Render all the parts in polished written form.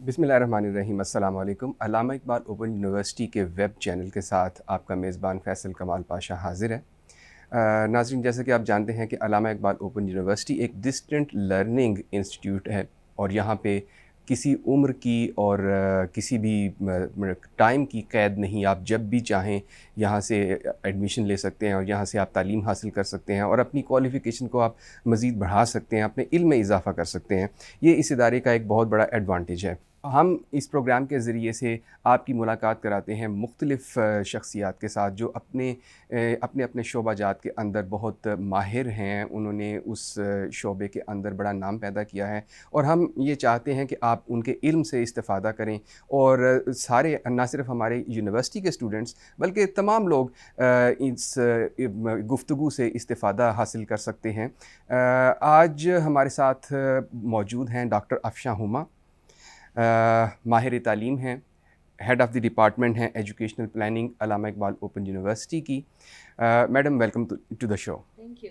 बिस्मिल्लाहिर्रहमानिर्रहीम। अस्सलाम वालेकुम। अल्लामा इकबाल ओपन यूनिवर्सिटी के वेब चैनल के साथ आपका मेज़बान फ़ैसल कमाल पाशा हाज़िर है। नाज़रीन, जैसा कि आप जानते हैं कि अल्लामा इकबाल ओपन यूनिवर्सिटी एक डिस्टेंट लर्निंग इंस्टीट्यूट है और यहाँ पे किसी उम्र की और किसी भी टाइम की क़ैद नहीं। आप जब भी चाहें यहाँ से एडमिशन ले सकते हैं और यहाँ से आप तालीम हासिल कर सकते हैं और अपनी क्वालिफ़िकेशन को आप मज़ीद बढ़ा सकते हैं, अपने इल्म में इजाफ़ा कर सकते हैं। ये इस इदारे का एक बहुत बड़ा एडवांटेज है। हम इस प्रोग्राम के ज़रिए से आपकी मुलाकात कराते हैं मुख्तलिफ़ शख्सियात के साथ जो अपने अपने शोबाजात के अंदर बहुत माहिर हैं। उन्होंने उस शोबे के अंदर बड़ा नाम पैदा किया है और हम ये चाहते हैं कि आप उनके इल्म से इस्तिफ़ादा करें और सारे ना सिर्फ हमारे यूनिवर्सिटी के स्टूडेंट्स बल्कि तमाम लोग इस गुफ्तगू से इस्तिफ़ादा हासिल कर सकते हैं। आज हमारे साथ मौजूद हैं डॉक्टर अफशान हुमा, माहिर तालीम हैं, हेड ऑफ़ द डिपार्टमेंट हैं educational planning Allama Iqbal open university की। Madam, welcome to the show. Thank you.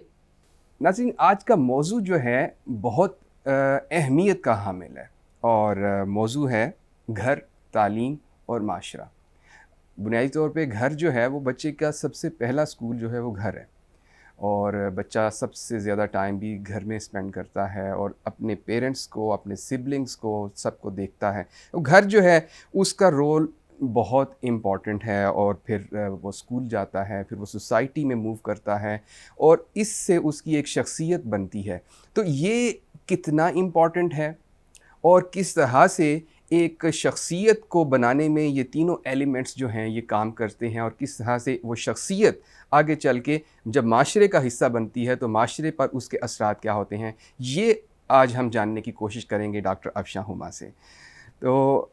नाज़रीन, आज का मौजू जो है बहुत अहमियत का हामिल है और मौजू है घर, तालीम और माशरा। बुनियादी तौर पे घर जो है वो बच्चे का सबसे पहला स्कूल जो है वो घर है और बच्चा सबसे ज़्यादा टाइम भी घर में स्पेंड करता है और अपने पेरेंट्स को, अपने सिबलिंग्स को, सबको देखता है। तो घर जो है उसका रोल बहुत इम्पॉर्टेंट है और फिर वो स्कूल जाता है, फिर वो सोसाइटी में मूव करता है और इससे उसकी एक शख्सियत बनती है। तो ये कितना इम्पॉर्टेंट है और किस तरह से एक शख्सियत को बनाने में ये तीनों एलिमेंट्स जो हैं ये काम करते हैं और किस तरह से वो शख्सियत आगे चल के जब माशरे का हिस्सा बनती है तो माशरे पर उसके असरात क्या होते हैं, ये आज हम जानने की कोशिश करेंगे डॉक्टर अफशान हुमा से। तो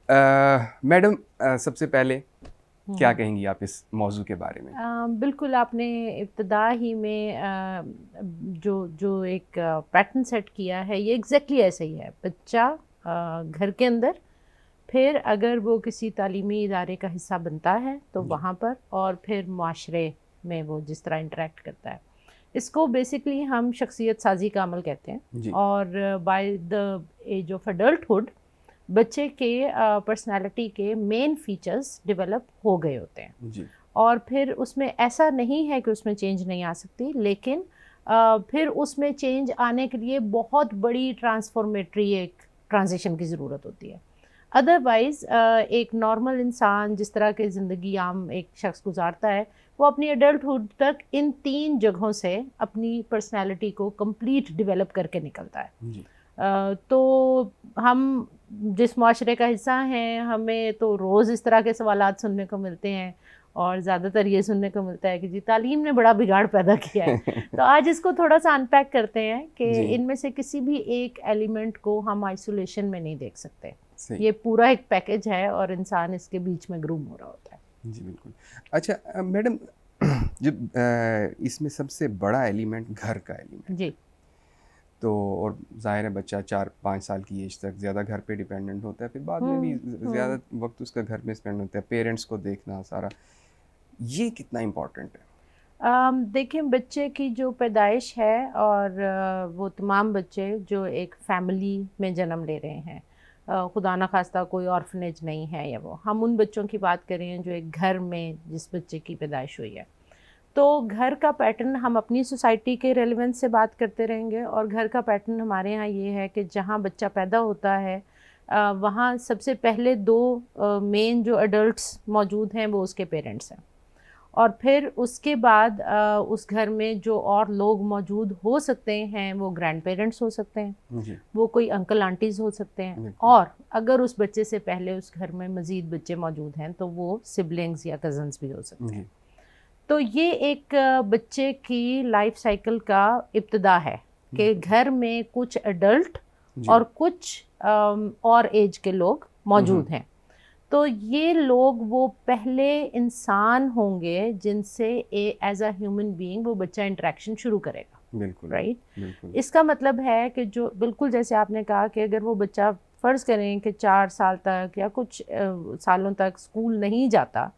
मैडम, सबसे पहले क्या कहेंगी आप इस मौजू के बारे में? बिल्कुल, आपने इब्तिदा ही में जो एक पैटर्न सेट किया है ये एग्जैक्टली ऐसा ही है। बच्चा घर के अंदर, फिर अगर वो किसी तालीमी इदारे का हिस्सा बनता है तो वहाँ पर, और फिर माशरे में वो जिस तरह इंटरेक्ट करता है, इसको बेसिकली हम शख्सियत साजी का अमल कहते हैं। और by the age of adulthood बच्चे के पर्सनालिटी के मेन फीचर्स डेवलप हो गए होते हैं जी। और फिर उसमें ऐसा नहीं है कि उसमें चेंज नहीं आ सकती, लेकिन फिर उसमें चेंज आने के लिए बहुत बड़ी ट्रांसफॉर्मेटरी एक ट्रांजिशन की ज़रूरत होती है। अदरवाइज़ एक नॉर्मल इंसान जिस तरह की ज़िंदगी आम एक शख्स गुजारता है वो अपनी एडल्टहुड तक इन तीन जगहों से अपनी पर्सनैलिटी को कंप्लीट डेवलप करके निकलता है। जी। तो हम जिस माशरे का हिस्सा हैं, हमें तो रोज़ इस तरह के सवालात सुनने को मिलते हैं और ज़्यादातर ये सुनने को मिलता है कि जी तालीम ने बड़ा बिगाड़ पैदा किया है। तो आज इसको थोड़ा सा अनपैक करते हैं कि इनमें से किसी भी एक एलिमेंट को हम आइसोलेशन में नहीं देख सकते। ये पूरा एक पैकेज है और इंसान इसके बीच में ग्रूम हो रहा होता है। जी बिल्कुल। अच्छा मैडम, जब इसमें सबसे बड़ा एलिमेंट घर का एलिमेंट जी, तो और ज़ाहिर है बच्चा 4-5 साल की एज तक ज़्यादा घर पे डिपेंडेंट होता है, फिर बाद में भी ज़्यादा वक्त उसका घर में स्पेंड होता है, पेरेंट्स को देखना सारा, ये कितना इम्पोर्टेंट है? देखिए, बच्चे की जो पैदाइश है और वो तमाम बच्चे जो एक फैमिली में जन्म ले रहे हैं, खुदा ना खास्ता कोई ऑर्फनेज नहीं है, या वो हम उन बच्चों की बात करें जो एक घर में जिस बच्चे की पैदाइश हुई है, तो घर का पैटर्न हम अपनी सोसाइटी के रेलेवेंस से बात करते रहेंगे। और घर का पैटर्न हमारे यहाँ ये है कि जहाँ बच्चा पैदा होता है वहाँ सबसे पहले दो मेन जो एडल्ट्स मौजूद हैं वो उसके पेरेंट्स हैं, और फिर उसके बाद उस घर में जो और लोग मौजूद हो सकते हैं वो ग्रैंड पेरेंट्स हो सकते हैं, वो कोई अंकल आंटीज़ हो सकते हैं, और अगर उस बच्चे से पहले उस घर में मज़ीद बच्चे मौजूद हैं तो वो सिबलिंग्स या कज़न्स भी हो सकते हैं। तो ये एक बच्चे की लाइफ साइकिल का इब्तिदा है कि घर में कुछ एडल्ट और कुछ और एज के लोग मौजूद हैं। तो ये लोग वो पहले इंसान होंगे जिनसे एज अ ह्यूमन बीइंग वो बच्चा इंटरेक्शन शुरू करेगा। बिल्कुल, राइट। बिल्कुल। इसका मतलब है कि जो बिल्कुल जैसे आपने कहा कि अगर वो बच्चा फ़र्ज़ करें कि 4 साल तक या कुछ सालों तक स्कूल नहीं जाता,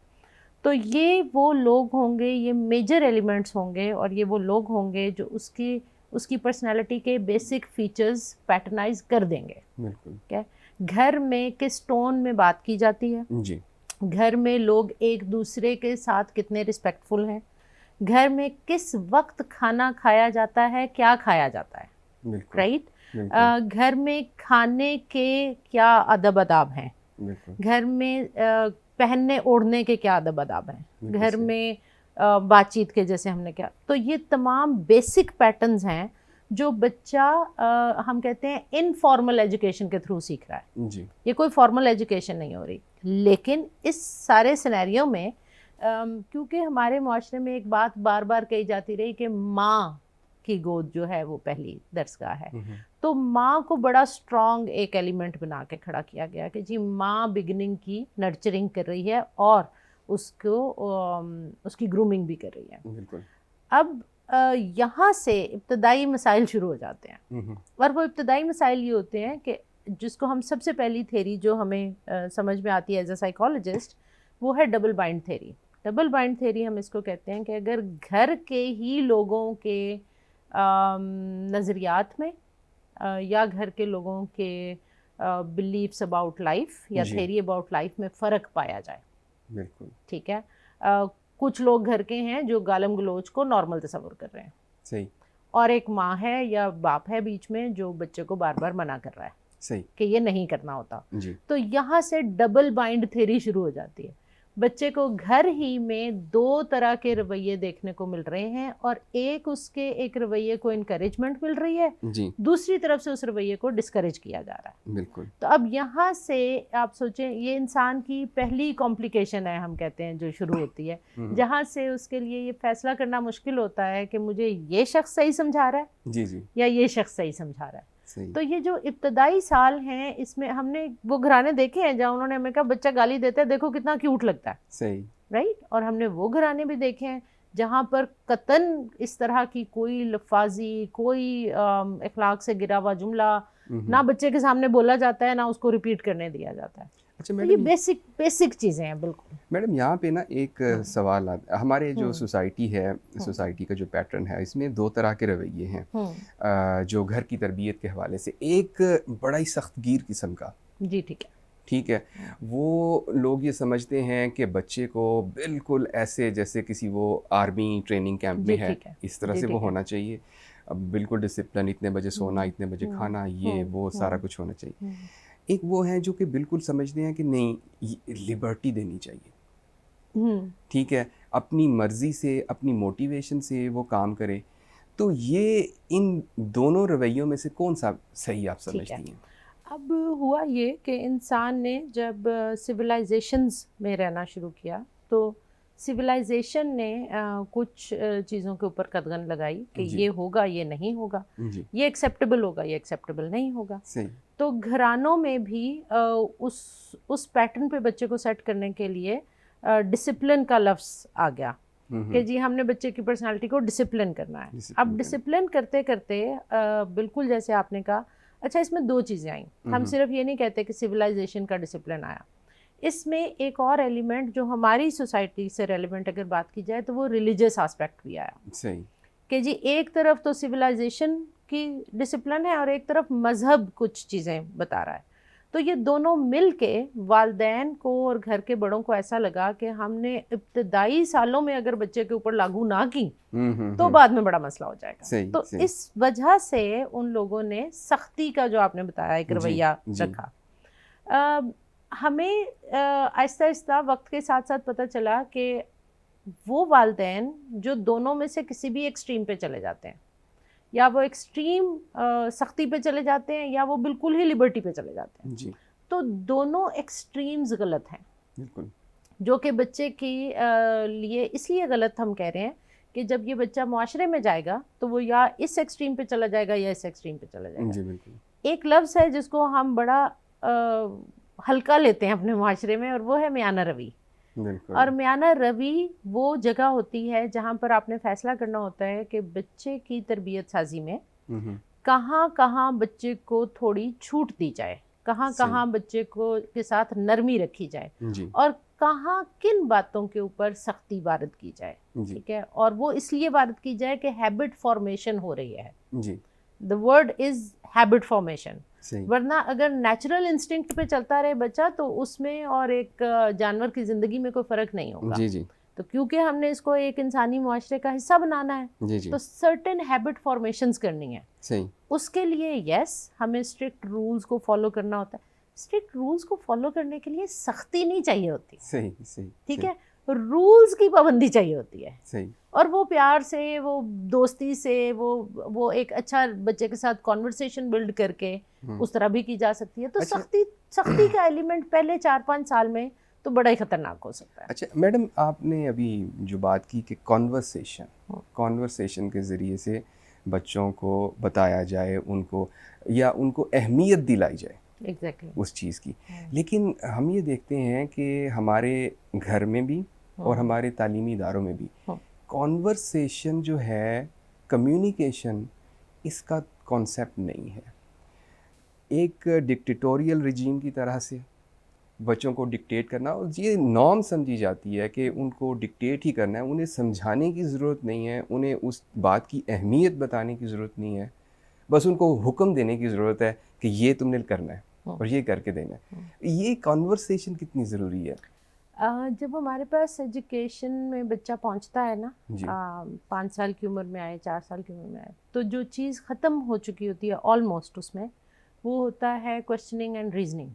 तो ये वो लोग होंगे, ये मेजर एलिमेंट्स होंगे और ये वो लोग होंगे जो उसकी पर्सनैलिटी के बेसिक फीचर्स पैटर्नाइज कर देंगे। बिल्कुल। क्या घर में किस टोन में बात की जाती है जी, घर में लोग एक दूसरे के साथ कितने रिस्पेक्टफुल हैं, घर में किस वक्त खाना खाया जाता है, क्या खाया जाता है, बिल्कुल, राइट। बिल्कुल, घर में खाने के क्या अदब अदाब हैं, बिल्कुल, घर में पहनने ओढ़ने के क्या अदब अदाब हैं, बिल्कुल घर सही। में बातचीत के जैसे हमने क्या, तो ये तमाम बेसिक पैटर्न्स हैं जो बच्चा हम कहते हैं इनफॉर्मल एजुकेशन के थ्रू सीख रहा है। जी, ये कोई फॉर्मल एजुकेशन नहीं हो रही। लेकिन इस सारे सिनेरियो में क्योंकि हमारे मुआशरे में एक बात बार बार कही जाती रही कि माँ की गोद जो है वो पहली दरसगाह है, तो माँ को बड़ा स्ट्रॉन्ग एक एलिमेंट बना के खड़ा किया गया कि जी माँ बिगिनिंग की नर्चरिंग कर रही है और उसको उसकी ग्रूमिंग भी कर रही है। बिल्कुल, अब यहाँ से इब्तदाई मसाइल शुरू हो जाते हैं, और वो इब्तदाई मसाइल ये होते हैं कि जिसको हम सबसे पहली थेरी जो हमें समझ में आती है एज अ साइकोलॉजिस्ट, वो है double bind theory. Double bind theory हम इसको कहते हैं कि अगर घर के ही लोगों के नज़रियात में या घर के लोगों के बिलीव्स अबाउट लाइफ या जी। थेरी अबाउट लाइफ में फ़र्क पाया जाए, बिल्कुल, ठीक है। कुछ लोग घर के हैं जो गालम गलोच को नॉर्मल तस्वर कर रहे हैं, सही, और एक माँ है या बाप है बीच में जो बच्चे को बार बार मना कर रहा है सही, कि ये नहीं करना होता। जी, तो यहाँ से डबल बाइंड थ्योरी शुरू हो जाती है। बच्चे को घर ही में दो तरह के रवैये देखने को मिल रहे हैं, और एक रवैये को इनकरेजमेंट मिल रही है, जी, दूसरी तरफ से उस रवैये को डिस्करेज किया जा रहा है। बिल्कुल, तो अब यहाँ से आप सोचें, ये इंसान की पहली कॉम्प्लिकेशन है, हम कहते हैं, जो शुरू होती है, जहाँ से उसके लिए ये फैसला करना मुश्किल होता है कि मुझे ये शख्स सही समझा रहा है जी, जी, या ये शख्स सही समझा रहा है। सही, तो ये जो इब्तदाई साल हैं, इसमें हमने वो घराने देखे हैं जहाँ उन्होंने हमें कहा बच्चा गाली देता है, देखो कितना क्यूट लगता है, सही, राइट। और हमने वो घराने भी देखे हैं जहाँ पर कतन इस तरह की कोई लफाजी, कोई अखलाक से गिरा हुआ जुमला ना बच्चे के सामने बोला जाता है, ना उसको रिपीट करने दिया जाता है। अच्छा तो ये मैडम, बेसिक चीज़ें हैं। बिल्कुल मैडम यहाँ पे ना एक सवाल हमारे जो सोसाइटी है, हाँ। सोसाइटी का जो पैटर्न है, इसमें दो तरह के रवैये हैं जो घर की तरबियत के हवाले से। एक बड़ा ही सख्तगीर किस्म का, जी, ठीक है, ठीक है, वो लोग ये समझते हैं कि बच्चे को बिल्कुल ऐसे जैसे किसी वो आर्मी ट्रेनिंग कैंप में जी, है, ठीक है, इस तरह जी, से वो ठीक है। होना चाहिए। अब बिल्कुल डिसिप्लिन, इतने बजे सोना, इतने बजे खाना, ये वो सारा कुछ होना चाहिए। एक वो है जो कि बिल्कुल समझते हैं कि नहीं, लिबर्टी देनी चाहिए, ठीक है, अपनी मर्ज़ी से, अपनी मोटिवेशन से वो काम करे। तो ये इन दोनों रवैयों में से कौन सा सही आप समझती हैं? अब हुआ ये कि इंसान ने जब सिविलाइजेशंस में रहना शुरू किया, तो सिविलाइजेशन ने कुछ चीज़ों के ऊपर कदगन लगाई कि जी, ये होगा, ये नहीं होगा, जी, ये एक्सेप्टेबल होगा, ये एक्सेप्टेबल नहीं होगा। सही, तो घरानों में भी उस पैटर्न पे बच्चे को सेट करने के लिए डिसिप्लिन का लफ्ज़ आ गया कि जी हमने बच्चे की पर्सनालिटी को डिसिप्लिन करना है। डिसिप्लिन अब डिसिप्लिन करते करते बिल्कुल जैसे आपने कहा, अच्छा इसमें दो चीज़ें आई। हम सिर्फ ये नहीं कहते कि सिविलाइजेशन का डिसिप्लिन आया, इसमें एक और एलिमेंट जो हमारी सोसाइटी से रेलिवेंट अगर बात की जाए तो वो रिलीजियस एस्पेक्ट भी आया सही, कि जी एक तरफ तो सिविलाइजेशन की डिसिप्लिन है और एक तरफ मज़हब कुछ चीज़ें बता रहा है। तो ये दोनों मिल के वालिदैन को और घर के बड़ों को ऐसा लगा कि हमने इब्तदाई सालों में अगर बच्चे के ऊपर लागू ना की तो बाद में बड़ा मसला हो जाएगा। सही, तो सही, इस वजह से उन लोगों ने सख्ती का जो आपने बताया एक रवैया रखा। हमें आहिस्ता आहिस्ता वक्त के साथ साथ पता चला कि वो वालिदैन जो दोनों में से किसी भी एक्सट्रीम पे चले जाते हैं, या वो एक्सट्रीम सख्ती पे चले जाते हैं या वो बिल्कुल ही लिबर्टी पे चले जाते हैं, जी, तो दोनों एक्सट्रीम्स गलत हैं। बिल्कुल, जो कि बच्चे की लिए इसलिए गलत हम कह रहे हैं कि जब ये बच्चा मुआशरे में जाएगा तो वो या इस एक्सट्रीम पे चला जाएगा या इस एक्सट्रीम पे चला जाएगा। जी, बिल्कुल, एक लफ्ज़ है जिसको हम बड़ा हल्का लेते हैं अपने मुआशरे में, और वो है मियाना रवी। बिल्कुल, और मियाना रवी वो जगह होती है जहाँ पर आपने फैसला करना होता है कि बच्चे की तरबियत साजी में कहाँ कहाँ बच्चे को थोड़ी छूट दी जाए, कहाँ कहाँ बच्चे को के साथ नरमी रखी जाए, जी, और कहाँ किन बातों के ऊपर सख्ती वारद की जाए, जी, ठीक है। और वो इसलिए वारद की जाए कि हैबिट फॉर्मेशन हो रही है। जी, the word is habit formation. सही। वरना अगर नेचुरल इंस्टिंक्ट पे चलता रहे बच्चा तो उसमें और एक जानवर की ज़िंदगी में कोई फ़र्क नहीं होगा। जी जी। तो क्योंकि हमने इसको एक इंसानी मुआशरे का हिस्सा बनाना है, जी जी। तो सर्टेन हैबिट फॉर्मेशंस करनी है। सही। उसके लिए यस हमें स्ट्रिक्ट रूल्स को फॉलो करना होता है। स्ट्रिक्ट रूल्स को फॉलो करने के लिए सख्ती नहीं चाहिए होती, सही सही। ठीक है, रूल्स की पाबंदी चाहिए होती है। सही। और वो प्यार से, वो दोस्ती से, वो एक अच्छा बच्चे के साथ कॉन्वर्सेशन बिल्ड करके उस तरह भी की जा सकती है। तो अच्छा। सख्ती का एलिमेंट पहले 4-5 साल में तो बड़ा ही खतरनाक हो सकता है। अच्छा मैडम, आपने अभी जो बात की कि कॉन्वर्सेशन के ज़रिए से बच्चों को बताया जाए, उनको अहमियत दिलाई जाए एग्जैक्टली उस चीज़ की। लेकिन हम ये देखते हैं कि हमारे घर में भी और हमारे तालीमी इदारों में भी कॉन्वर्सेशन जो है, कम्युनिकेशन, इसका कॉन्सेप्ट नहीं है। एक डिक्टेटोरियल रिजीम की तरह से बच्चों को डिक्टेट करना, और ये नॉर्म समझी जाती है कि उनको डिक्टेट ही करना है, उन्हें समझाने की ज़रूरत नहीं है, उन्हें उस बात की अहमियत बताने की ज़रूरत नहीं है, बस उनको हुक्म देने की ज़रूरत है कि ये तुमने करना है और ये करके देना है। ये कॉन्वर्सेशन कितनी ज़रूरी है? जब हमारे पास एजुकेशन में बच्चा पहुंचता है ना, जी। 5 साल की उम्र में आए, 4 साल की उम्र में आए, तो जो चीज़ ख़त्म हो चुकी होती है ऑलमोस्ट उसमें, वो होता है क्वेश्चनिंग एंड रीजनिंग।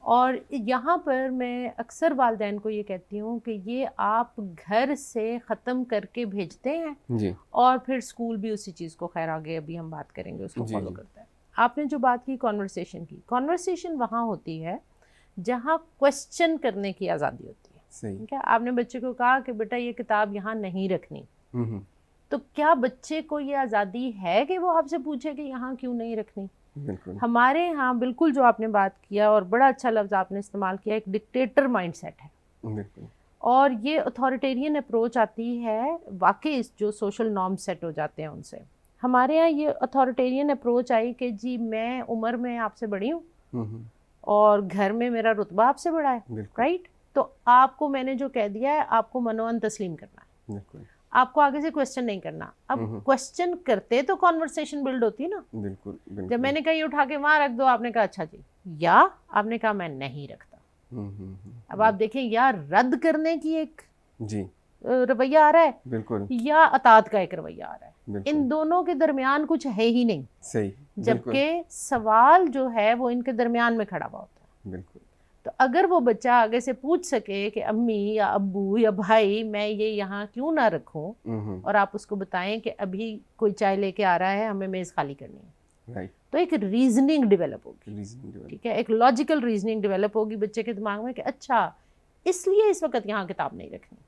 और यहाँ पर मैं अक्सर वालिदैन को ये कहती हूँ कि ये आप घर से ख़त्म करके भेजते हैं जी। और फिर स्कूल भी उसी चीज़ को, खैर आगे अभी हम बात करेंगे, उसको जी, फॉलो जी। करता है। आपने जो बात की कॉन्वर्सेशन की, कॉन्वर्सेशन वहाँ होती है जहाँ क्वेश्चन करने की आज़ादी होती है। सही। ठीक है, आपने बच्चे को कहा कि बेटा ये किताब यहाँ नहीं रखनी, तो क्या बच्चे को ये आज़ादी है कि वो आपसे पूछे कि यहाँ क्यों नहीं रखनी? बिल्कुल। हमारे यहाँ बिल्कुल जो आपने बात किया, और बड़ा अच्छा लफ्ज़ आपने इस्तेमाल किया, एक डिक्टेटर माइंडसेट है। बिल्कुल। और ये अथॉरिटेरियन अप्रोच आती है वाकई जो सोशल नॉर्म सेट हो जाते हैं उनसे। हमारे यहाँ ये अथॉरिटेरियन अप्रोच आई कि जी मैं उम्र में आपसे बड़ी हूँ और घर में मेरा रुतबा आपसे बड़ा है, राइट? तो आपको मैंने जो कह दिया है आपको मनोअन तस्लीम करना है। बिल्कुल। आपको आगे से क्वेश्चन नहीं करना। अब क्वेश्चन करते तो कॉन्वर्सेशन बिल्ड होती है ना। बिल्कुल बिल्कुल। जब मैंने कहा ये उठा के वहाँ रख दो, आपने कहा अच्छा जी, या आपने कहा मैं नहीं रखता। अब आप देखें, या रद्द करने की एक जी रवैया आ रहा है, बिल्कुल, या अतात का एक रवैया आ रहा है। बिल्कुल। इन दोनों के दरमियान कुछ है ही नहीं। सही। जबकि सवाल जो है वो इनके दरमियान में खड़ा हुआ होता है। बिल्कुल। तो अगर वो बच्चा आगे से पूछ सके कि अम्मी या अब्बू या भाई मैं ये यहाँ क्यों ना रखूं, और आप उसको बताएं कि अभी कोई चाय लेके आ रहा है, हमें मेज़ खाली करनी है, राइट, तो एक रीजनिंग डेवलप होगी। रीजनिंग, ठीक है, एक लॉजिकल रीजनिंग डेवलप होगी बच्चे के दिमाग में कि अच्छा इसलिए इस वक्त यहाँ किताब नहीं रखनी,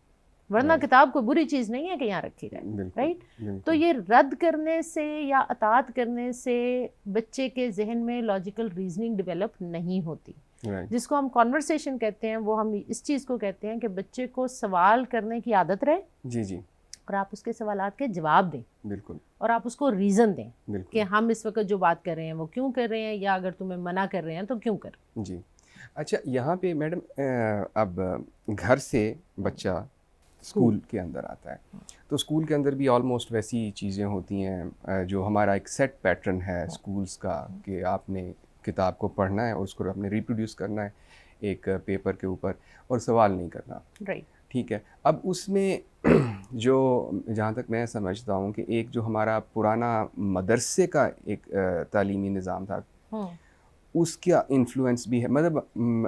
वरना किताब कोई बुरी चीज़ नहीं है कि यहाँ रखी रहे, राइट? तो ये रद्द करने से या अतात करने से बच्चे के जहन में लॉजिकल रीजनिंग डेवलप नहीं होती, जिसको हम कॉन्वर्सेशन कहते हैं। वो हम इस चीज़ को कहते हैं कि बच्चे को सवाल करने की आदत रहे, जी जी, और आप उसके सवालात के जवाब दें, बिल्कुल, और आप उसको रीज़न दें कि हम इस वक्त जो बात कर रहे हैं वो क्यों कर रहे हैं, या अगर तुम्हें मना कर रहे हैं तो क्यों कर। जी। अच्छा, यहाँ पे मैडम अब घर से बच्चा स्कूल के अंदर आता है, तो स्कूल के अंदर भी ऑलमोस्ट वैसी चीज़ें होती हैं जो हमारा एक सेट पैटर्न है स्कूल्स का, कि आपने किताब को पढ़ना है और उसको आपने रिप्रोड्यूस करना है एक पेपर के ऊपर और सवाल नहीं करना, राइट? ठीक है। अब उसमें जो जहाँ तक मैं समझता हूँ कि एक जो हमारा पुराना मदरसे का एक तालीमी निज़ाम था, उसका इन्फ्लुएंस भी है। मतलब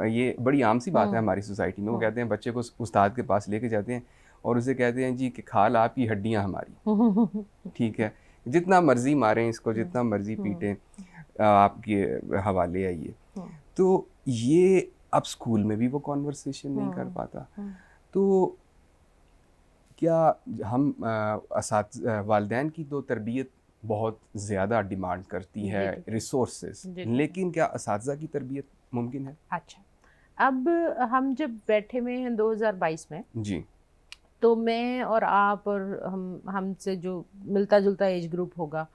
ये बड़ी आम सी बात है हमारी सोसाइटी में। वो कहते हैं बच्चे को उस्ताद के पास लेके जाते हैं और उसे कहते हैं जी कि खाल आपकी हड्डियाँ हमारी, ठीक है, जितना मर्जी मारें इसको, जितना मर्जी पीटें, आपके हवाले आइए। तो ये अब स्कूल में भी वो कॉन्वर्सेशन नहीं कर पाता। तो क्या हम वालिदैन की तो तरबियत बहुत ज़्यादा डिमांड करती है रिसोर्सेज, लेकिन क्या असातिज़ा की तरबियत मुमकिन है? अच्छा, अब हम जब बैठे हुए हैं 2022 में जी, तो मैं और आप और हमसे जो मिलता जुलता एज ग्रुप होगा,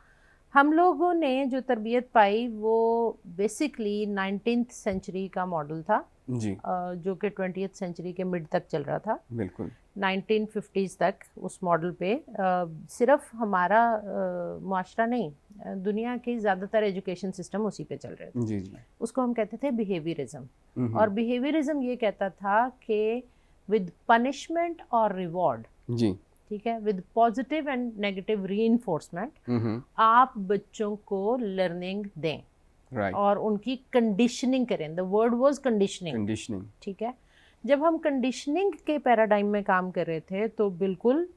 हम लोगों ने जो तरबियत पाई वो बेसिकली 19th सेंचुरी का मॉडल था जी, जो कि 20th सेंचुरी के मिड तक चल रहा था, बिल्कुल 1950s तक। उस मॉडल पे सिर्फ हमारा मुआशरा नहीं, दुनिया की ज़्यादातर एजुकेशन सिस्टम उसी पे चल रहे थे। जी जी। उसको हम कहते थे बिहेवियरिज्म। और बिहेवियरिज्म ये कहता था कि विद पनिशमेंट और रिवॉर्ड, जी, ठीक है, with positive and negative reinforcement आप बच्चों को लर्निंग दें और उनकी कंडीशनिंग करें। द वर्ड वाज कंडीशनिंग, ठीक है। जब हम कंडीशनिंग के पैराडाइम में काम कर रहे थे तो बिल्कुल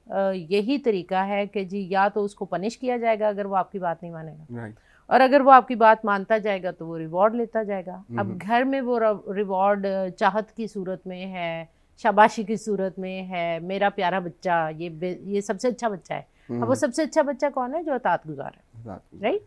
यही तरीका है कि जी या तो उसको पनिश किया जाएगा अगर वो आपकी बात नहीं मानेगा, और अगर वो आपकी बात मानता जाएगा तो वो रिवॉर्ड लेता जाएगा। अब घर में वो रिवॉर्ड चाहत की सूरत में है, शाबाशी की सूरत में है, मेरा प्यारा बच्चा, ये सबसे अच्छा बच्चा है। अब वो सबसे अच्छा बच्चा कौन है? जो अतात गुजार है, राइट।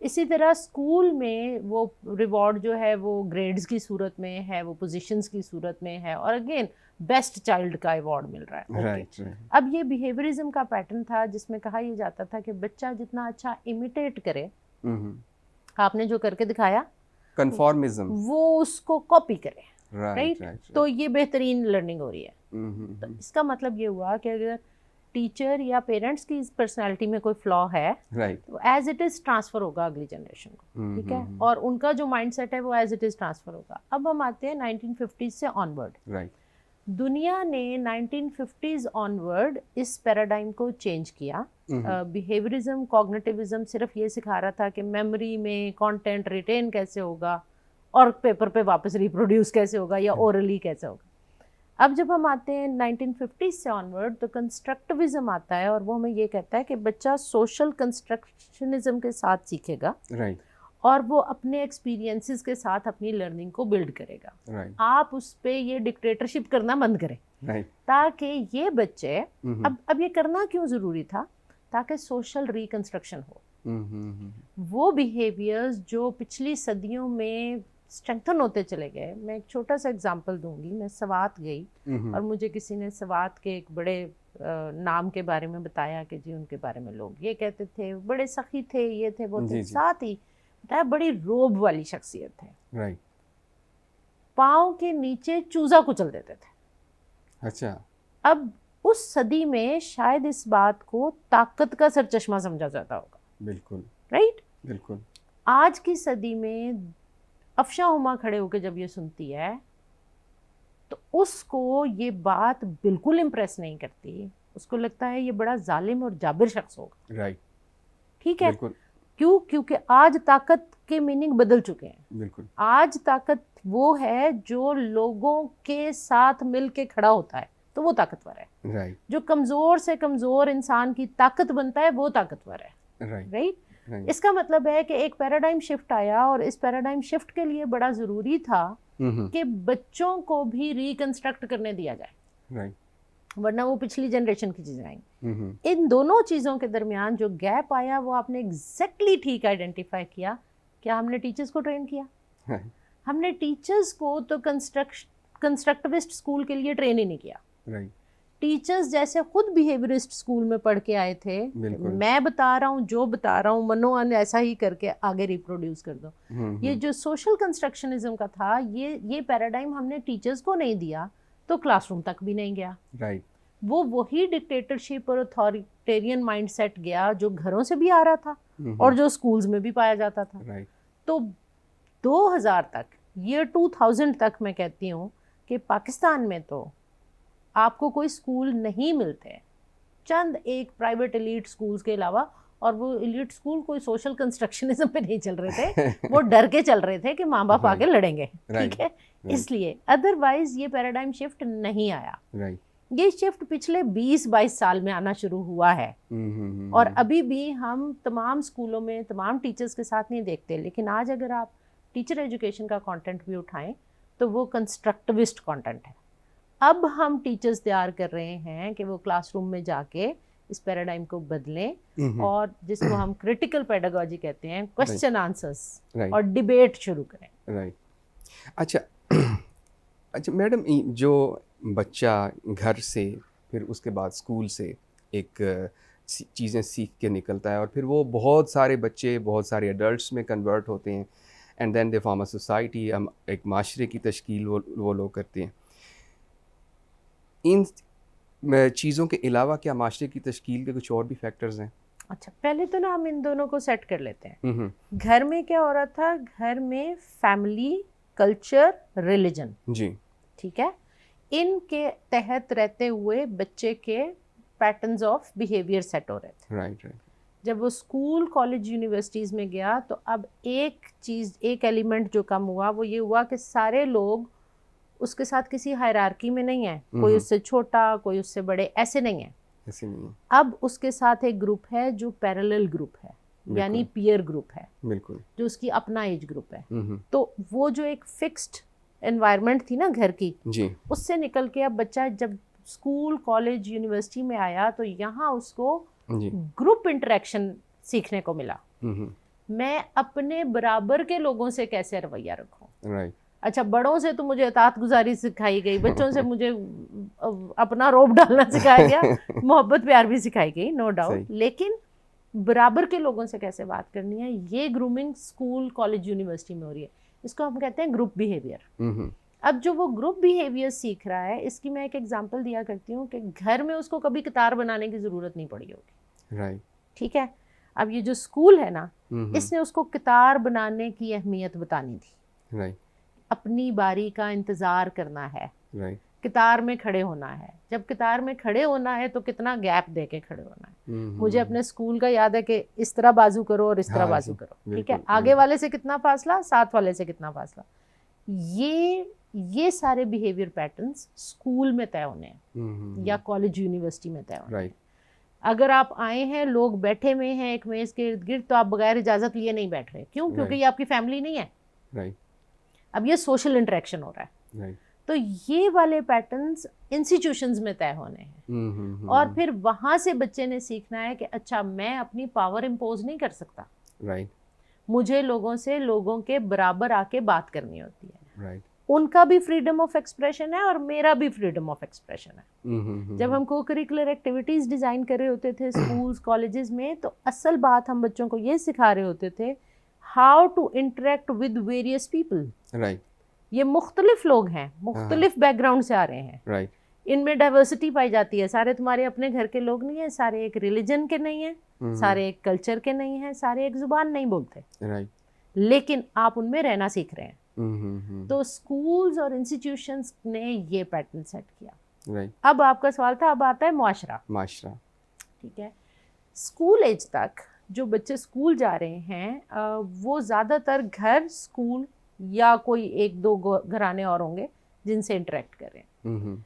इसी तरह स्कूल में वो रिवॉर्ड जो है वो ग्रेड्स की सूरत में है, वो पोजीशंस की सूरत में है, और अगेन बेस्ट चाइल्ड का अवार्ड मिल रहा है। राइट। अब ये बिहेवियरिज्म का पैटर्न था जिसमें कहा यह जाता था कि बच्चा जितना अच्छा इमिटेट करे, आपने जो करके दिखाया कंफॉर्मिज्म, वो उसको कॉपी करे, राइट। तो ये बेहतरीन लर्निंग हो रही है। तो इसका मतलब ये हुआ कि अगर टीचर या पेरेंट्स की पर्सनालिटी में कोई फ्लॉ है, तो एज इट इज ट्रांसफर होगा अगली जनरेशन को, ठीक है, और उनका जो माइंडसेट है वो एज इट इज ट्रांसफर होगा। अब हम आते हैं 1950s से ऑनवर्ड। दुनिया ने 1950s ऑनवर्ड इस पैराडाइम को चेंज किया। बिहेवियरिज्म, कॉग्निटिविज्म सिर्फ ये सिखा रहा था कि मेमोरी में कंटेंट रिटेन कैसे होगा और पेपर पे वापस रिप्रोड्यूस कैसे होगा या ओरली कैसे होगा। अब जब हम आते हैं 1950s से ऑनवर्ड तो कंस्ट्रक्टिविज्म आता है, और वो हमें ये कहता है कि बच्चा सोशल कंस्ट्रक्शनिज्म के साथ सीखेगा, और वो अपने एक्सपीरियंसेस के साथ अपनी लर्निंग को बिल्ड करेगा। आप उस पे ये डिक्टेटरशिप करना बंद करें, ताकि ये बच्चे अब ये करना क्यों ज़रूरी था? ताकि सोशल रिकंस्ट्रक्शन हो। वो बिहेवियर्स जो पिछली सदियों में स्ट्रेंथन होते चले गए। मैं एक छोटा सा एग्जांपल दूंगी। मैं सवात गई और मुझे किसी ने सवात के एक बड़े नाम के बारे में बताया कि जी उनके बारे में लोग ये कहते थे, बड़े सखी थे, ये थे वो थे, साथ ही बताया बड़ी रोब वाली शख्सियत थे, पाँव के नीचे चूजा कुचल देते थे। अच्छा। अब उस सदी में शायद इस बात को ताकत का सरचश्मा समझा जाता होगा। बिल्कुल, राइट, बिल्कुल। आज की सदी में अफशा हुमा खड़े होकर जब ये सुनती है तो उसको ये बात बिल्कुल इम्प्रेस नहीं करती। उसको लगता है ये बड़ा जालिम और जाबिर शख्स होगा, राइट, ठीक है। क्यों? क्योंकि आज ताकत के मीनिंग बदल चुके हैं। बिल्कुल। आज ताकत वो है जो लोगों के साथ मिल के खड़ा होता है, तो वो ताकतवर है। राइट। जो कमजोर से कमजोर इंसान की ताकत बनता है वो ताकतवर है। राइट। इसका मतलब है कि एक पैराडाइम शिफ्ट आया, और इस पैराडाइम शिफ्ट के लिए बड़ा ज़रूरी था कि बच्चों को भी रिकंस्ट्रक्ट करने दिया जाए, वरना वो पिछली जनरेशन की चीज़ें आएंगी। इन दोनों चीज़ों के दरमियान जो गैप आया वो आपने एग्जैक्टली ठीक आइडेंटिफाई किया। क्या हमने टीचर्स को ट्रेन किया? हमने टीचर्स को तो कंस्ट्रक्टिविस्ट स्कूल के लिए ट्रेन ही नहीं किया। टीचर्स जैसे खुद बिहेवियरिस्ट स्कूल में पढ़ के आए थे, मैं बता रहा हूँ जो बता रहा हूँ, मनोअन ऐसा ही करके आगे रिप्रोड्यूस कर दो। ये जो सोशल कंस्ट्रक्शनिज्म का था, ये पैराडाइम हमने टीचर्स को नहीं दिया तो क्लासरूम तक भी नहीं गया। राइट। वो वही डिक्टेटरशिप और अथॉरिटेरियन माइंडसेट गया जो घरों से भी आ रहा था और जो स्कूल्स में भी पाया जाता था। राइट। तो 2000 तक, ईयर 2000 तक मैं कहती हूँ कि पाकिस्तान में तो आपको कोई स्कूल नहीं मिलते, चंद एक प्राइवेट एलीट स्कूल्स के अलावा, और वो एलीट स्कूल कोई सोशल कंस्ट्रक्शनिज्म पे नहीं चल रहे थे, वो डर के चल रहे थे कि माँ बाप आगे लड़ेंगे, ठीक है, इसलिए। अदरवाइज ये पैराडाइम शिफ्ट नहीं आया। ये शिफ्ट पिछले 20-22 साल में आना शुरू हुआ है, और अभी भी हम तमाम स्कूलों में तमाम टीचर्स के साथ नहीं देखते। लेकिन आज अगर आप टीचर एजुकेशन का कंटेंट भी उठाएं तो वो कंस्ट्रक्टिविस्ट कंटेंट है। अब हम टीचर्स तैयार कर रहे हैं कि वो क्लासरूम में जाके इस पैराडाइम को बदलें, और जिसको हम क्रिटिकल पेडागॉजी कहते हैं, क्वेश्चन आंसर्स और डिबेट शुरू करें। राइट। अच्छा मैडम, जो बच्चा घर से फिर उसके बाद स्कूल से एक चीज़ें सीख के निकलता है, और फिर वो बहुत सारे बच्चे बहुत सारे एडल्ट्स में कन्वर्ट होते हैं, and then they form a society, हम एक माशरे की तश्कील वो लोग करते हैं। इन चीज़ों के अलावा क्या माशरे की तश्कील के कुछ और भी फैक्टर्स हैं? अच्छा, पहले तो ना हम इन दोनों को सेट कर लेते हैं। घर में क्या हो रहा था, घर में फैमिली, कल्चर, रिलीजन, जी, ठीक है, इनके तहत रहते हुए बच्चे के पैटर्न्स ऑफ बिहेवियर सेट हो रहे थे। राइट। जब वो स्कूल, कॉलेज, यूनिवर्सिटीज़ में गया तो अब एक चीज़, एक एलिमेंट जो कम हुआ वो ये हुआ कि सारे लोग उसके साथ किसी हायरार्की में नहीं है, कोई उससे छोटा, कोई उससे बड़े, ऐसे नहीं है। ऐसे नहीं है। अब उसके साथ एक ग्रुप है जो पैरेलल ग्रुप है, यानी पीयर ग्रुप है, बिल्कुल, जो उसकी अपना एज ग्रुप है। तो वो जो एक फिक्स्ड एनवायरनमेंट थी ना घर की, जी, उससे निकल के अब बच्चा जब स्कूल, कॉलेज, यूनिवर्सिटी में आया तो यहाँ उसको ग्रुप इंटरेक्शन सीखने को मिला। मैं अपने बराबर के लोगों से कैसे रवैया रखूं। राइट। अच्छा, बड़ों से तो मुझे अतात गुजारी सिखाई गई, बच्चों से मुझे अपना रौब डालना सिखाया गया, मोहब्बत प्यार भी सिखाई गई, नो डाउट, लेकिन बराबर के लोगों से कैसे बात करनी है, ये ग्रूमिंग स्कूल, कॉलेज, यूनिवर्सिटी में हो रही है। इसको हम कहते हैं ग्रुप बिहेवियर। अब जो वो ग्रुप बिहेवियर सीख रहा है, इसकी मैं एक एग्जांपल दिया करती हूँ कि घर में उसको कभी कतार बनाने की ज़रूरत नहीं पड़ी होगी, राइट, ठीक है। अब ये जो स्कूल है ना, इसने उसको कतार बनाने की अहमियत बतानी थी। राइट, अपनी बारी का इंतज़ार करना है, राइट, कतार में खड़े होना है। जब कतार में खड़े होना है तो कितना गैप दे के खड़े होना है। मुझे अपने स्कूल का याद है कि इस तरह बाजू करो और इस तरह बाजू करो, ठीक है। आगे वाले से कितना फासला, साथ वाले से कितना फासला। ये सारे बिहेवियर पैटर्न्स स्कूल में तय होने हैं या कॉलेज, यूनिवर्सिटी में तय होने हैं। अगर आप आए हैं, लोग बैठे हुए हैं एक मेज के इर्द गिर्द, तो आप बगैर इजाजत लिए नहीं बैठ रहे। क्यों? क्योंकि ये आपकी फैमिली नहीं है। राइट। अब ये सोशल इंटरेक्शन हो रहा है। राइट। तो ये वाले पैटर्न्स इंस्टीट्यूशंस में तय होने हैं। और फिर वहां से बच्चे ने सीखना है कि अच्छा, मैं अपनी पावर इम्पोज नहीं कर सकता। राइट। मुझे लोगों से लोगों के बराबर आके बात करनी होती है। राइट। उनका भी फ्रीडम ऑफ एक्सप्रेशन है और मेरा भी फ्रीडम ऑफ एक्सप्रेशन है। जब हम को करिकुलर एक्टिविटीज़ डिज़ाइन कर रहे होते थे स्कूल्स, कॉलेजेस में, तो असल बात हम बच्चों को ये सिखा रहे होते थे, how to interact with various people. Right. ये मुख्तलिफ लोग हैं, मुख्तलिफ बैकग्राउंड से आ रहे हैं। राइट। इनमें डाइवर्सिटी पाई जाती है। सारे तुम्हारे अपने घर के लोग नहीं हैं, सारे एक रिलीजन के नहीं हैं, सारे एक कल्चर के नहीं हैं, सारे एक जुबान नहीं बोलते। राइट। लेकिन आप उनमें रहना सीख रहे हैं। तो स्कूल्स और इंस्टीट्यूशंस ने ये पैटर्न सेट किया। राइट। अब आपका सवाल था, अब आता है मुआशरा। ठीक है। स्कूल एज तक जो बच्चे स्कूल जा रहे हैं वो ज़्यादातर घर, स्कूल या कोई एक दो घराने और होंगे जिनसे इंटरेक्ट कर रहे हैं।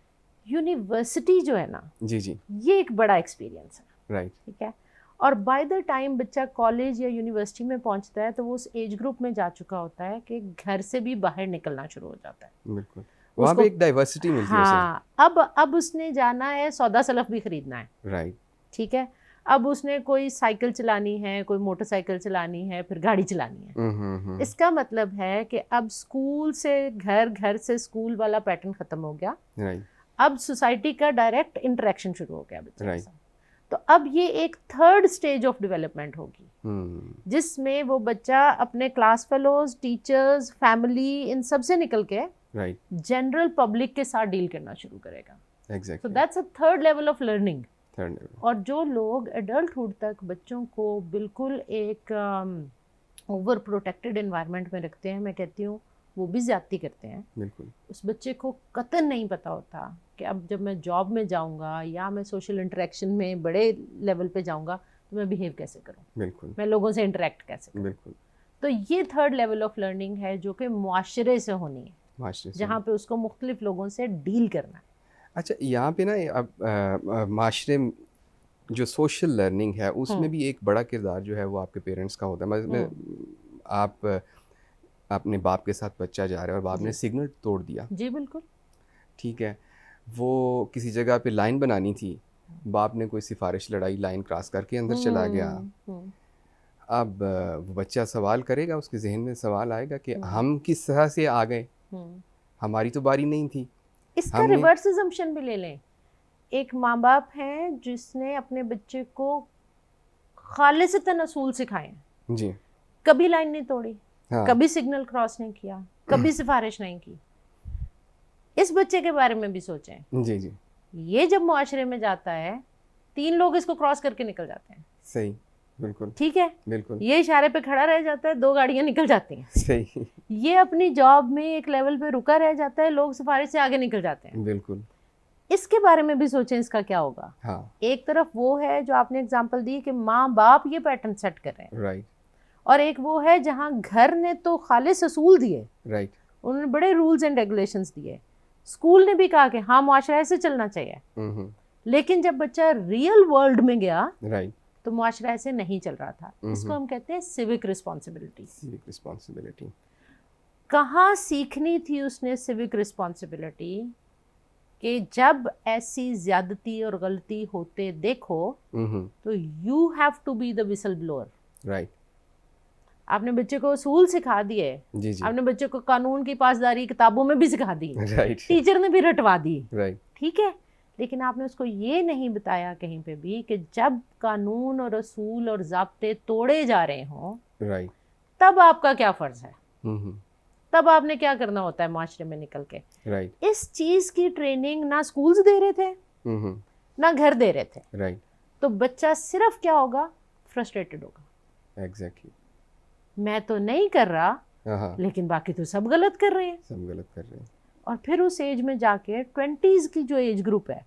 यूनिवर्सिटी जो है ना, जी, ये एक बड़ा एक्सपीरियंस है। राइट। ठीक है। और बाय द टाइम बच्चा कॉलेज या यूनिवर्सिटी में पहुंचता है तो वो उस एज ग्रुप में जा चुका होता है कि घर से भी बाहर निकलना शुरू हो जाता है। बिल्कुल, वहाँ पे एक डाइवर्सिटी मिलती है। हाँ, अब उसने जाना है, सौदा सलफ भी खरीदना है। राइट। ठीक है। अब उसने कोई साइकिल चलानी है, कोई मोटरसाइकिल चलानी है, फिर गाड़ी चलानी है। इसका मतलब है कि अब स्कूल से घर, घर से स्कूल वाला पैटर्न खत्म हो गया। राइट। अब सोसाइटी का डायरेक्ट इंटरेक्शन शुरू हो गया बच्चे के साथ। तो अब ये एक थर्ड स्टेज ऑफ डेवलपमेंट होगी जिसमें वो बच्चा अपने क्लास फेलोज, टीचर्स, फैमिली, इन सब से निकल के जनरल पब्लिक के साथ डील करना शुरू करेगा। Exactly. So that's a third level of learning. और जो लोग एडल्टहुड तक बच्चों को बिल्कुल एक ओवर प्रोटेक्टेड एनवायरनमेंट में रखते हैं, मैं कहती हूँ वो भी ज्यादती करते हैं। बिल्कुल। उस बच्चे को कतई नहीं पता होता कि अब जब मैं जॉब में जाऊंगा या मैं सोशल इंटरेक्शन में बड़े लेवल पे जाऊंगा तो मैं बिहेव कैसे करूं। बिल्कुल। मैं लोगों से इंटरेक्ट कैसे करूं। बिल्कुल। तो ये थर्ड लेवल ऑफ लर्निंग है जो कि मुआशरे से होनी है, जहाँ पे उसको मुख्तलिफ लोगों से डील करना है। अच्छा, यहाँ पे ना अब माशरे जो सोशल लर्निंग है उसमें भी एक बड़ा किरदार जो है वो आपके पेरेंट्स का होता है। आप अपने बाप के साथ बच्चा जा रहा है और बाप ने सिग्नल तोड़ दिया। जी बिल्कुल। ठीक है। वो किसी जगह पे लाइन बनानी थी, बाप ने कोई सिफारिश लड़ाई, लाइन क्रॉस करके अंदर चला गया। अब वो बच्चा सवाल करेगा, उसके जहन में सवाल आएगा कि हम किस तरह से आ गए, हमारी तो बारी नहीं थी। इसका रिवर्स असम्पशन भी ले लें। एक माँ बाप है जिसने अपने बच्चे को खालिसतन असूल सिखाए जी, कभी लाइन नहीं तोड़ी, कभी सिग्नल क्रॉस नहीं किया, कभी सिफारिश नहीं की। इस बच्चे के बारे में भी सोचें। जी। ये जब मुआशरे में जाता है 3 लोग इसको क्रॉस करके निकल जाते हैं। सही। बिल्कुल, ठीक है, बिल्कुल ये इशारे पे खड़ा रह जाता है, 2 गाड़ियां निकल जाती हैं। सही, ये अपनी जॉब में एक लेवल पे रुका रह जाता है, लोग सिफारिश से आगे निकल जाते हैं। बिल्कुल, इसके बारे में भी सोचें, इसका क्या होगा। हाँ, एक तरफ वो है जो आपने एग्जांपल दी कि माँ बाप ये पैटर्न सेट कर रहे हैं, राइट, और एक वो है जहाँ घर ने तो खालिस असूल दिए, राइट, उन्होंने बड़े रूल्स एंड रेगुलेशंस दिए, स्कूल ने भी कहा कि हाँ मुआशरा ऐसे चलना चाहिए, लेकिन जब बच्चा रियल वर्ल्ड में गया राइट, तो मुआशरा ऐसे नहीं चल रहा था। इसको हम कहते हैं सिविक रिस्पॉन्सिबिलिटी। सिविक रिस्पॉन्सिबिलिटी, कहाँ सीखनी थी उसने सिविक रिस्पॉन्सिबिलिटी, कि जब ऐसी ज्यादती और गलती होते देखो तो you have to be the whistle blower. Right, आपने बच्चे को असूल सिखा दिए, जी जी, आपने बच्चे को कानून की पासदारी किताबों में भी सिखा दी, राइट, टीचर ने भी रटवा दी, राइट, ठीक है, लेकिन आपने उसको ये नहीं बताया कहीं पे भी कि जब कानून और असूल और ज़ाब्ते तोड़े जा रहे हों, राइट, तब आपका क्या फ़र्ज़ है, तब आपने क्या करना होता है माशरे में निकल के। राइट, इस चीज़ की ट्रेनिंग ना स्कूल्स दे रहे थे ना घर दे रहे थे, राइट, तो बच्चा सिर्फ क्या होगा, फ्रस्ट्रेटेड होगा। एग्जैक्टली, मैं तो नहीं कर रहा, हाँ, लेकिन बाकी तो सब गलत कर रहे हैं। सब गलत कर रहे हैं, और फिर उस एज में जाके 20s की जो एज ग्रुप है,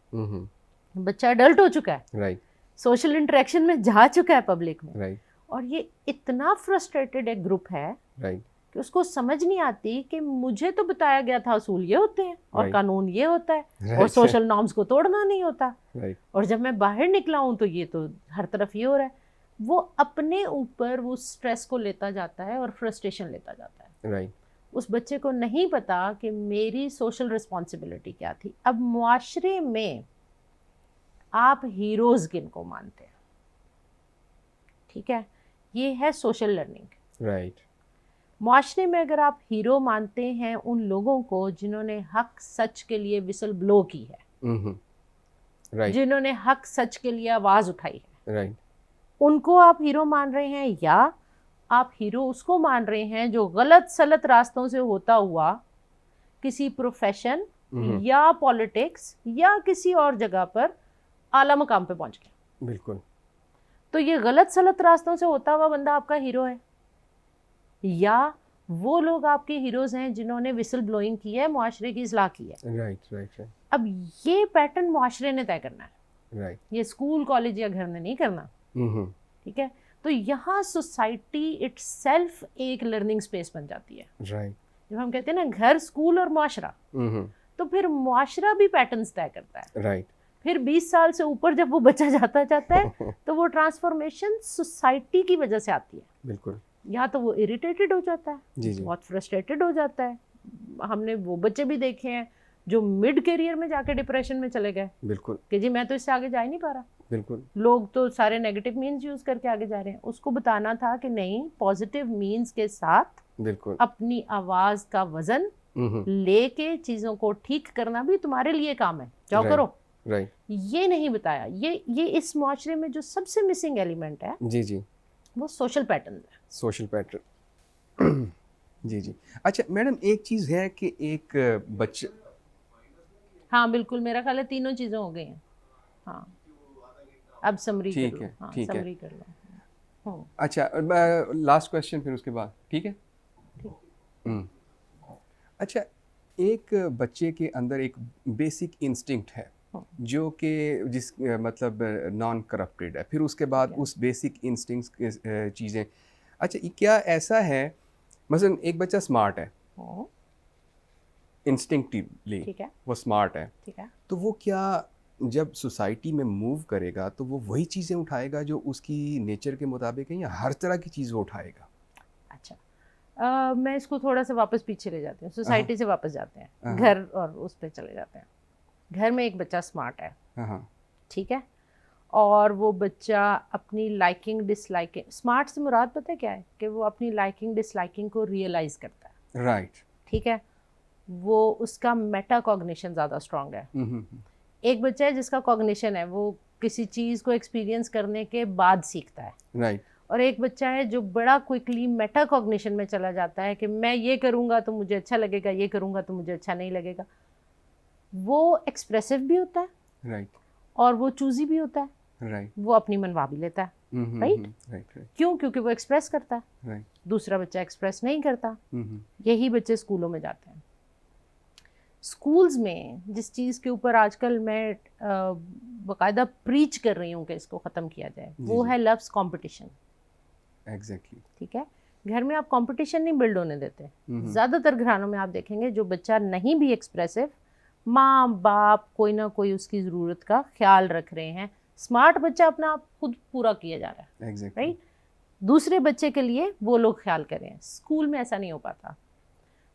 बच्चा अडल्ट हो चुका है, राइट, सोशल इंटरेक्शन में जा चुका है पब्लिक में, राइट, और ये इतना फ्रस्ट्रेटेड एक ग्रुप है राइट, कि उसको समझ नहीं आती कि मुझे तो बताया गया था असूल ये होते हैं और Right. कानून ये होता है और Right. सोशल नॉर्म्स को तोड़ना नहीं होता, राइट, और जब मैं बाहर निकला हूँ तो ये तो हर तरफ ये हो रहा है। वो अपने ऊपर वो स्ट्रेस को लेता जाता है और फ्रस्ट्रेशन लेता जाता है। राइट, उस बच्चे को नहीं पता कि मेरी सोशल रिस्पॉन्सिबिलिटी क्या थी। अब मुआशरे में आप हीरोज़ किनको मानते हैं, ठीक है, ये है सोशल लर्निंग। राइट, मुआशरे में अगर आप हीरो मानते हैं उन लोगों को जिन्होंने हक सच के लिए विसल ब्लो की है, राइट, जिन्होंने हक सच के लिए आवाज़ उठाई है, राइट, उनको आप हीरो मान रहे हैं, या आप हीरो उसको मान रहे हैं जो गलत सलत रास्तों से होता हुआ किसी प्रोफेशन या पॉलिटिक्स या किसी और जगह पर आला मकाम पे पहुंच गया। बिल्कुल, तो ये गलत सलत रास्तों से होता हुआ बंदा आपका हीरो है, या वो लोग आपके हीरोज हैं जिन्होंने विसल ब्लोइंग की है, मुआशरे की इस्लाह की है। राइट, राइट, राइट, अब ये पैटर्न मुआशरे ने तय करना है, राइट, ये स्कूल कॉलेज या घर ने नहीं करना, ठीक है। तो यहाँ सोसाइटी इटसेल्फ एक लर्निंग स्पेस बन जाती है। राइट, जब हम कहते हैं ना घर, स्कूल और मुआशरा, तो फिर मुआशरा भी पैटर्न्स तय करता है। राइट, फिर 20 साल से ऊपर जब वो बच्चा जाता है तो वो ट्रांसफॉर्मेशन सोसाइटी की वजह से आती है। बिल्कुल, या तो वो इरिटेटेड हो जाता है, जी जी, बहुत फ्रस्ट्रेटेड हो जाता है। हमने वो बच्चे भी देखे हैं जो मिड करियर में जाके डिप्रेशन में चले गए बिल्कुल, कि जी मैं तो इससे आगे जा ही नहीं पा रहा, बिल्कुल, लोग तो सारे नेगेटिव मीन्स यूज करके आगे जा रहे हैं। उसको बताना था कि नहीं, पॉजिटिव मीन्स के साथ बिल्कुल, अपनी आवाज का वजन लेके चीजों को ठीक करना भी तुम्हारे लिए काम है, जाओ Right. करो। राइट, ये नहीं बताया। ये इस मुआशरे में जो सबसे मिसिंग एलिमेंट है जी जी, वो सोशल पैटर्न है, सोशल पैटर्न। जी जी, अच्छा मैडम, एक चीज़ है कि एक बच्चा, हाँ बिल्कुल, मेरा ख्याल है तीनों चीजें हो गई हैं। हाँ अब समरी कर ठीक लो, है, हाँ ठीक है, समरी कर लो। अच्छा लास्ट क्वेश्चन फिर उसके बाद, ठीक है। ठीक। अच्छा, एक बच्चे के अंदर एक बेसिक इंस्टिंक्ट है जो कि जिस मतलब नॉन करप्टेड है, फिर उसके बाद उस बेसिक इंस्टिंक्ट्स के चीज़ें, अच्छा क्या ऐसा है, मसलन एक बच्चा स्मार्ट है, इंस्टिंक्टिवली ठीक है, वो स्मार्ट है, ठीक है। तो वो क्या जब सोसाइटी में मूव करेगा तो वो वही चीज़ें उठाएगा जो उसकी नेचर के मुताबिक है, या हर तरह की चीज़ वो उठाएगा? अच्छा, मैं इसको थोड़ा सा वापस पीछे ले जाती हूँ, सोसाइटी से वापस जाते हैं, घर और उस पर चले जाते हैं। घर में एक बच्चा स्मार्ट है, ठीक है, और वो बच्चा अपनी लाइकिंग डिसलाइकिंग, स्मार्ट से मुराद पता है क्या है, कि वो अपनी लाइकिंग डिसलाइकिंग को रियलाइज़ करता है, राइट, ठीक है, वो उसका मेटा कॉग्निशन ज़्यादा स्ट्रांग है। एक बच्चा है जिसका कॉग्निशन है, वो किसी चीज़ को एक्सपीरियंस करने के बाद सीखता है, राइट, और एक बच्चा है जो बड़ा क्विकली मेटा कॉग्निशन में चला जाता है कि मैं ये करूँगा तो मुझे अच्छा लगेगा, ये करूँगा तो मुझे अच्छा नहीं लगेगा। वो एक्सप्रेसिव भी होता है, राइट, और वो चूज़ी भी होता है, राइट, वो अपनी मनवा भी लेता है, राइट। क्यों? क्योंकि वो एक्सप्रेस करता है, दूसरा बच्चा एक्सप्रेस नहीं करता। यही बच्चे स्कूलों में जाते हैं। स्कूल्स में जिस चीज़ के ऊपर आजकल मैं बाकायदा प्रीच कर रही हूँ कि इसको ख़त्म किया जाए, वो है लव्स कंपटीशन। एग्जैक्टली। ठीक है, घर में आप कंपटीशन नहीं बिल्ड होने देते। ज़्यादातर घरानों में आप देखेंगे जो बच्चा नहीं भी एक्सप्रेसिव, माँ बाप कोई ना कोई उसकी ज़रूरत का ख्याल रख रहे हैं। स्मार्ट बच्चा अपना आप खुद पूरा किया जा रहा है, राइट। दूसरे बच्चे के लिए वो लोग ख्याल करें। स्कूल में ऐसा नहीं हो पाता।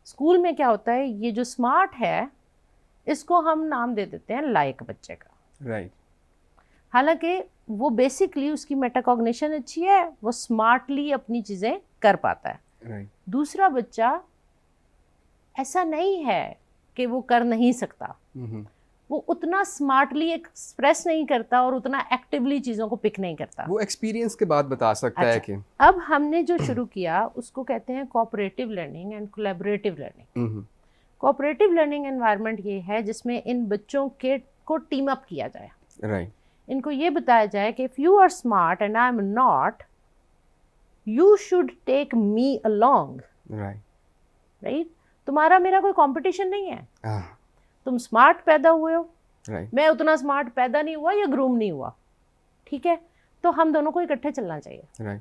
स्कूल में क्या होता है, ये जो स्मार्ट है इसको हम नाम दे देते हैं लायक बच्चे का, राइट। हालांकि वो बेसिकली उसकी मेटाकॉग्निशन अच्छी है, वो स्मार्टली अपनी चीज़ें कर पाता है, राइट। दूसरा बच्चा ऐसा नहीं है कि वो कर नहीं सकता, वो उतना स्मार्टली एक्सप्रेस नहीं करता और उतना एक्टिवली चीज़ों को पिक नहीं करता। वो एक्सपीरियंस के बाद बता सकता है कि अब हमने जो शुरू किया उसको कहते हैं cooperative learning and collaborative learning. Cooperative learning environment ये है जिसमें इन बच्चों के को टीम अप किया जाए, राइट। इनको ये बताया जाए कि if you are smart and I am not, you should take me along, right. तुम्हारा मेरा कोई कंपटीशन नहीं है। तुम स्मार्ट पैदा हुए हो, मैं उतना स्मार्ट पैदा नहीं हुआ या ग्रूम नहीं हुआ, ठीक है, तो हम दोनों को इकट्ठे चलना चाहिए,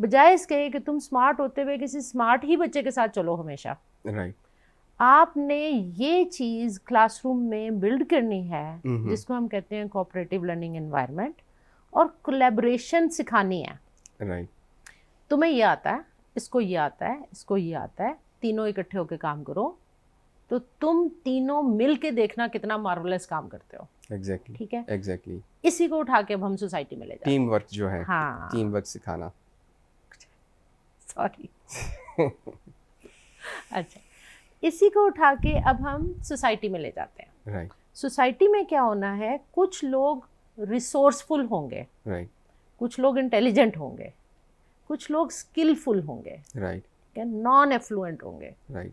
बजाय इसके कि तुम स्मार्ट होते हुए किसी स्मार्ट ही बच्चे के साथ चलो हमेशा। आपने ये चीज़ क्लासरूम में बिल्ड करनी है जिसको हम कहते हैं कोऑपरेटिव लर्निंग एनवायरनमेंट, और कोलैबोरेशन सिखानी है। तुम्हें ये आता है, इसको ये आता है, इसको ये आता है, तीनों इकट्ठे होकर काम करो तो तुम तीनों मिल के देखना कितना मार्वलस काम करते हो। एग्जैक्टली, ठीक है, एग्जैक्टली। इसी को उठा के अब हम सोसाइटी में ले जाते हैं। टीम वर्क जो है, हाँ, टीम वर्क सिखाना। सॉरी अच्छा, इसी को उठा के अब हम सोसाइटी में ले जाते हैं। राइट। सोसाइटी में क्या होना है, कुछ लोग रिसोर्सफुल होंगे, राइट। कुछ लोग इंटेलिजेंट होंगे, कुछ लोग स्किलफुल होंगे, राइट, नॉन एफ्लुएंट होंगे। राइट।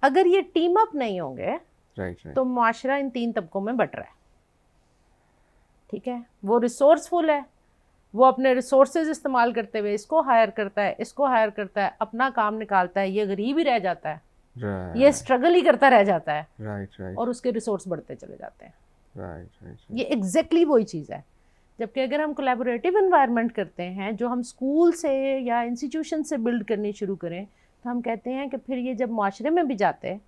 अगर ये टीम अप नहीं होंगे, राइट, तो मुआशरा इन 3 तबकों में बट रहा है। ठीक है, वो रिसोर्सफुल है, वो अपने रिसोर्सेज इस्तेमाल करते हुए इसको हायर करता है, इसको हायर करता है, अपना काम निकालता है, ये गरीब ही रह जाता है, ये स्ट्रगल ही करता रह जाता है, राइट, राइट, और उसके रिसोर्स बढ़ते चले जाते हैं। Right, right. ये एग्जैक्टली वही चीज़ है। जबकि अगर हम कोलैबोरेटिव एनवायरनमेंट करते हैं, जो हम स्कूल से या इंस्टीट्यूशन से बिल्ड करनी शुरू करें, तो हम कहते हैं कि फिर ये जब मुआशरे में भी जाते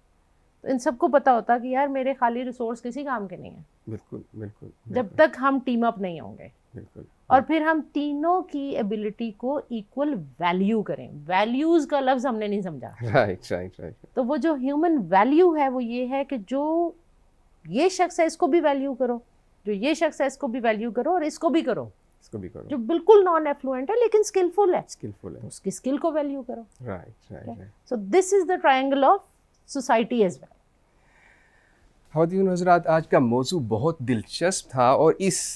तो इन सबको पता होता कि यार मेरे खाली रिसोर्स किसी काम के नहीं है। बिल्कुल, बिल्कुल। जब तक हम टीम अप नहीं होंगे, बिल्कुल, और फिर हम तीनों की एबिलिटी को इक्वल वैल्यू करें। वैल्यूज़ का लफ्ज़ हमने नहीं समझा। Right, right, right. तो वो जो ह्यूमन वैल्यू है वो ये है कि जो ये शख्स है इसको भी वैल्यू करो, जो ये शख्स है इसको भी वैल्यू करो, और इसको भी करो, इसको भी करो। जो बिल्कुल नॉन एफ्लुएंट है लेकिन स्किलफुल है, स्किलफुल है, उसकी स्किल को वैल्यू करो। Right, right. So this is the triangle of society as well. ख़वातीन हज़रात, आज का मौजू बहुत दिलचस्प था, और इस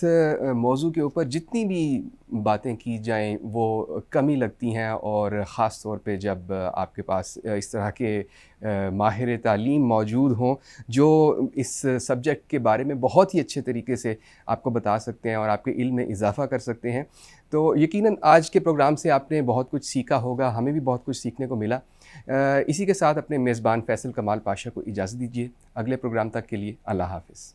मौजू के ऊपर जितनी भी बातें की जाएं वो कमी लगती हैं, और ख़ास तौर पे जब आपके पास इस तरह के माहिर तालीम मौजूद हों जो इस सब्जेक्ट के बारे में बहुत ही अच्छे तरीके से आपको बता सकते हैं और आपके इल्म में इजाफ़ा कर सकते हैं। तो यकीनन आज के प्रोग्राम से आपने बहुत कुछ सीखा होगा, हमें भी बहुत कुछ सीखने को मिला। इसी के साथ अपने मेज़बान फ़ैसल कमाल पाशा को इजाज़त दीजिए। अगले प्रोग्राम तक के लिए अल्लाह हाफ़िज़।